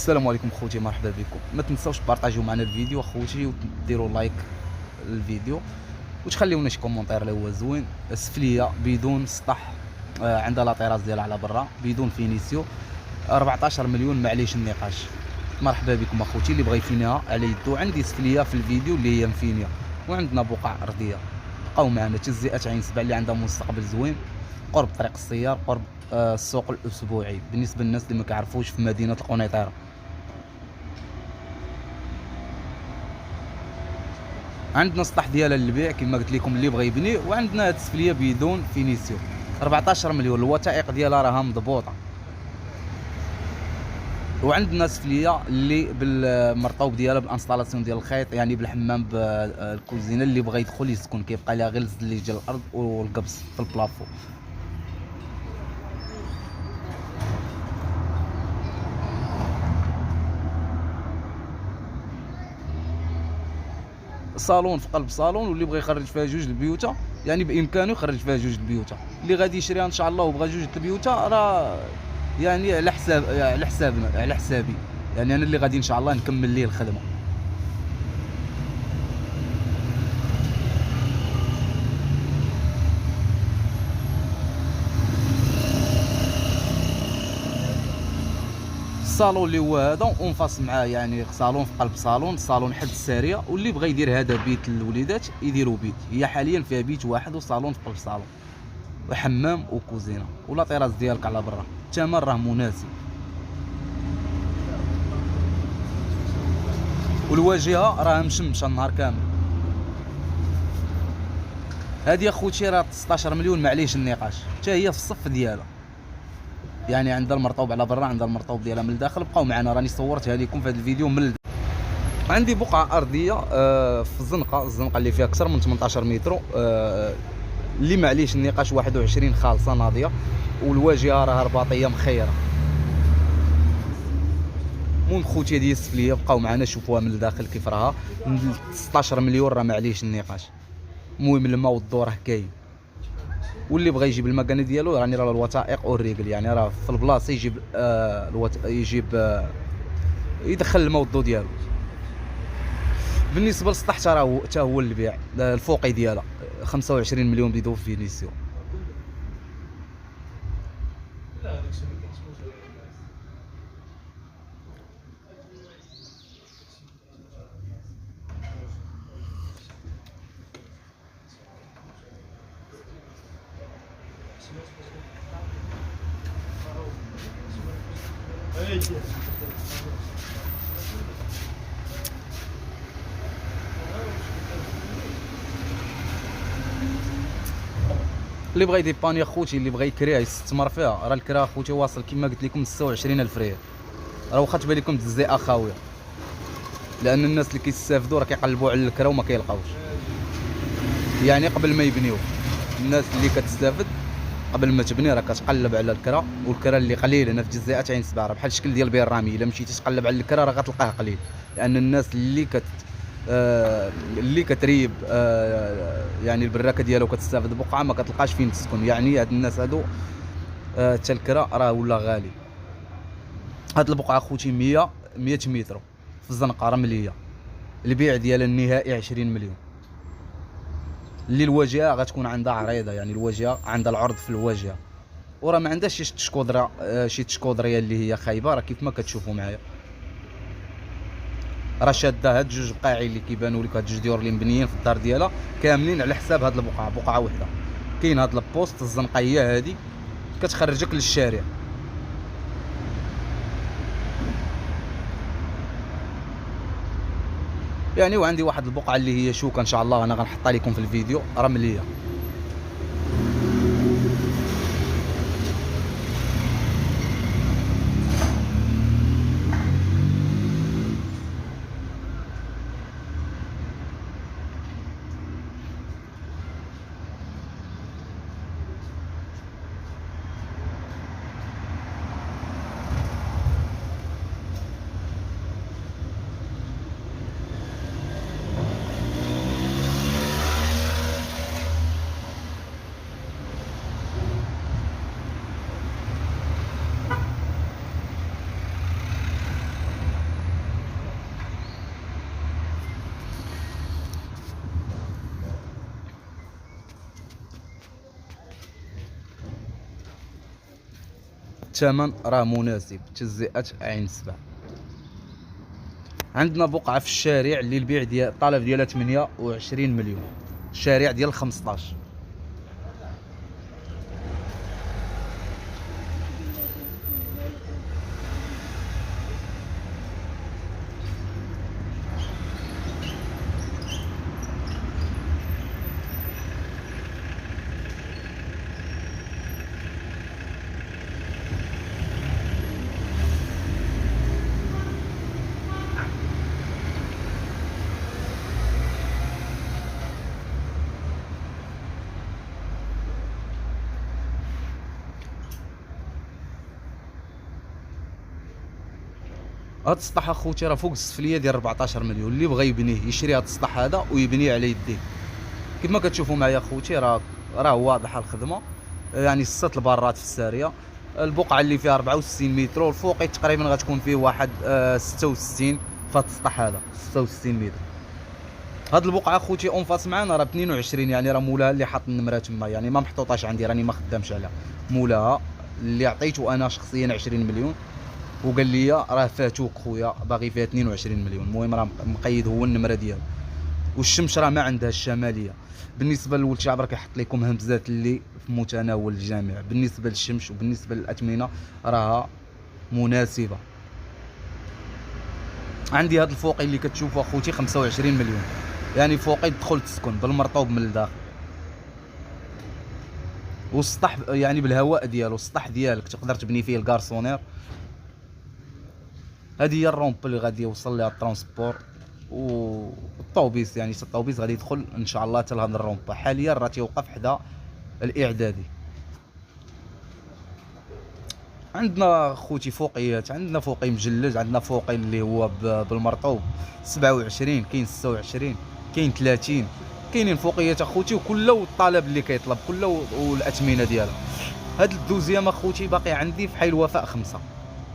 السلام عليكم خوتي، مرحبا بكم. ما تنساوش تبارطاجيو معنا الفيديو اخوتي وديروا لايك للفيديو وتخليونا شي كومونتير اللي هو زوين. سفليه بدون سطح، عندها لا طيراز ديالها على برا بدون فينيسيو، 14 مليون معليش النقاش. مرحبا بكم اخوتي اللي بغى يفينيها على يدو. عندي سفليه في الفيديو اللي هي مفينيه، وعندنا بقع ارضيه. بقاو معنا تجزئه عين سبع اللي عندها مستقبل زوين قرب طريق السيار، قرب السوق الاسبوعي بالنسبه للناس اللي ما كيعرفوش في مدينه القنيطره. عندنا سطح ديالها للبيع كما قلت لكم اللي بغى يبني، وعندنا هاد السفليه بدون فينيسيو 14 مليون. الوثائق ديالها راها مضبوطه، وعندنا سفليه اللي بالمرطوب ديالها بالانستالاسيون ديال الخيط، يعني بالحمام بالكوزينه. اللي بغى يدخل يسكن كيبقى لها غير الزليج ديال الارض والقبص في البلافو. صالون في قلب صالون، واللي بغى يخرج فيها جوج البيوته يعني بامكانه يخرج فيها جوج البيوته. اللي غادي يشريها ان شاء الله وبغى جوج البيوته راه يعني على حسابي، يعني انا اللي غادي ان شاء الله نكمل ليه الخدمه. الصالون اللي هو هذا اونفاس معاه، يعني صالون في قلب صالون، صالون حد الساريه. واللي بغى يدير هذا بيت للوليدات يديروا بيت. هي حاليا فيها بيت واحد وصالون في قلب صالون وحمام وكوزينه، ولا طراز ديالك على برا. الثمن راه مناسب، والواجهه راه مشمشه النهار كامل. هذه اخوتي راه 16 مليون معليش النقاش، حتى هي في الصف ديالها، يعني عندها المرطوب على برا، عندها المرطوب ديالها من الداخل. بقاو معنا راني صورتها لكم في هذا الفيديو من الداخل. عندي بقعه ارضيه في الزنقه اللي فيها اكثر من 18 متر، اللي معليش النقاش 21 خالصه ناضيه، والواجهه راه رباطيه مخيره. المهم خوتي هذه السفليه بقاو معنا شوفوها من الداخل كيف راها. 16 مليون راه معليش النقاش. المهم الماء والضو راه كاين، واللي بغى يجيب المكانه ديالو راني راه الوثائق اوريجل، يعني راه في البلاصه يجيب يدخل الماء والضو ديالو. بالنسبه للسطح حتى هو البيع الفوقي ديالها 25 مليون بدون فينيسيو. اللي بغى يديباني اخوتي، اللي بغى يكريها يستثمر فيها، راه الكرا اخوتي واصل كما قلت لكم 26000 ريال. راه واخا تبان لكم تزيئه خاويه، لان الناس اللي كيستافدوا راه كيقلبوا على الكرا وما كيلقاوش. يعني قبل ما يبنيو، الناس اللي كتستافد قبل ما تبني راه كتقلب على الكرا، والكرا اللي قليل هنا في جزيئه عين سبعه راه بحال الشكل ديال بير الرامي. الا مشيتي تقلب على الكرا راه غتلقاه قليل، لان الناس اللي كتريب يعني البراكه ديالو كتستافد بقعه ما كتلقاش فين تسكن. يعني هاد الناس هادو حتى الكرا راه ولا غالي. هاد البقعه اخوتي 100 متر في الزنقه رمليه، البيع ديالها النهائي 20 مليون. اللي الواجهه غتكون عندها عريضه، يعني الواجهه عندها العرض في الواجهه، وراه ما عندهاش شي تشكودره شي تشكودريه اللي هي خايبه. راه كيف ما كتشوفوا معايا راه شاده هاد جوج بقاعي اللي كيبانوا لك، هاد جوج ديور اللي مبنيين في الدار ديالها كاملين على حساب هاد البقعه. بقعه وحده كاين هاد البوست الزنقه هي هادي كتخرجك للشارع. يعني وعندي واحد البقعه اللي هي شوكه ان شاء الله انا غنحطها لكم في الفيديو رمليه. الثمن راه مناسب، تجزئة عين السبع. عندنا بقعة في الشارع اللي البيع ديال الطلب ديالها 28 مليون، الشارع ديال 15. هاد السطح اخوتي راه فوق السفليه ديال 14 مليون، اللي بغى يبنيه يشري هاد السطح هذا ويبنيه على يديه. كما كتشوفوا معايا اخوتي راه واضحه الخدمه، يعني 6 البرات في الساريه. البقعه اللي فيها 64 متر والفوقي تقريبا غتكون فيه واحد 66 في هاد السطح هذا 66 متر. هاد البقعه اخوتي اون فاس معانا راه ب 22، يعني راه مولاها اللي حط النمره تما، يعني ما محطوطاش عندي، راني ما خدامش عليها. مولاها اللي عطيته انا شخصيا 20 مليون وقال لي راه فاتوك خويا باغي فيها 22 مليون. المهم راه مقيد هو النمره ديالو. والشمس راه ما عندها الشماليه. بالنسبه لولد الشعب راه كيحط لكم همزات اللي في متناول الجميع. بالنسبه للشمس وبالنسبه للاثمنه راها مناسبه. عندي هاد الفوقي اللي كتشوفوا اخوتي 25 مليون، يعني فوقي تدخل تسكن بالمرطوب من الداخل، والسطح يعني بالهواء ديالو. السطح ديالك تقدر تبني فيه الكارسونير. هذه هي الرومب اللي غادي يوصل لها الترونسبور والطوبيس، يعني الطوبيس غادي يدخل ان شاء الله حتى لهاد الرومبا. حاليا راه تيوقف حدا الاعدادي. عندنا خوتي فوقيات، عندنا فوقي مجلد، عندنا فوقي اللي هو بالمرطوب 27، كاين 26، كاين 30، كاينين فوقيات اخوتي، وكل الطلب اللي كيطلب كل والاثمنه ديالها. هاد الدوزيام اخوتي باقي عندي في حي الوفاء 5.